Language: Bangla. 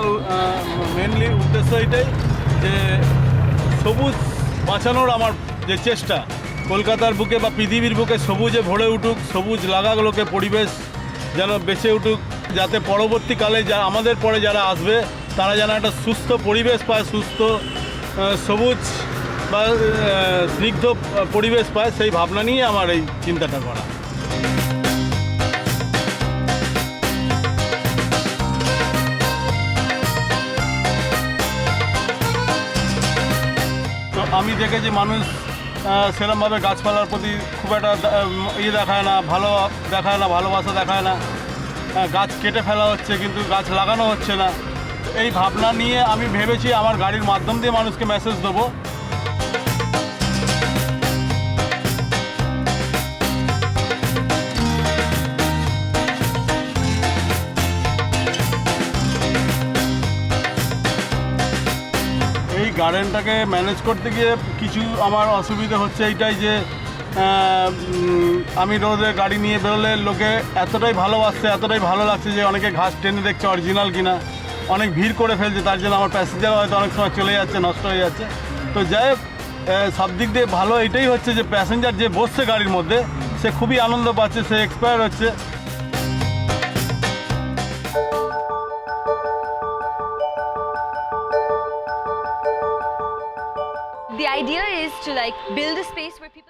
করার মেনলি উদ্দেশ্য এটাই যে সবুজ বাঁচানোর আমার যে চেষ্টা, কলকাতার বুকে বা পৃথিবীর বুকে সবুজে ভরে উঠুক, সবুজ লাগাগুলোকে পরিবেশ যেন বেঁচে উঠুক, যাতে পরবর্তীকালে আমাদের পরে যারা আসবে তারা যেন একটা সুস্থ পরিবেশ পায়, সুস্থ সবুজ বা স্নিগ্ধ পরিবেশ পায়, সেই ভাবনা নিয়ে আমার এই চিন্তাটা করা। আমি দেখেছি মানুষ সেরকমভাবে গাছপালার প্রতি খুব একটা দেখায় না, ভালোবাসা দেখায় না। গাছ কেটে ফেলা হচ্ছে কিন্তু গাছ লাগানো হচ্ছে না। এই ভাবনা নিয়ে আমি ভেবেছি আমার গাড়ির মাধ্যম দিয়ে মানুষকে মেসেজ দেবো। এই গার্ডেনটাকে ম্যানেজ করতে গিয়ে কিছু আমার অসুবিধা হচ্ছে এইটাই যে আমি রোদে গাড়ি নিয়ে বেরোলে লোকে এতটাই ভালোবাসছে, এতটাই ভালো লাগছে যে অনেকে ঘাস টেনে দেখছে অরিজিনাল কিনা, অনেক ভিড় করে ফেলছে, তার জন্য আমার প্যাসেঞ্জার হয়তো অনেক সময় চলে যাচ্ছে, নষ্ট হয়ে যাচ্ছে। তো যাই হোক, সব দিক দিয়ে ভালো এটাই হচ্ছে যে প্যাসেঞ্জার যে বসছে গাড়ির মধ্যে সে খুবই আনন্দ পাচ্ছে, সে এক্সপায়ার হচ্ছে। The idea is to build a space where people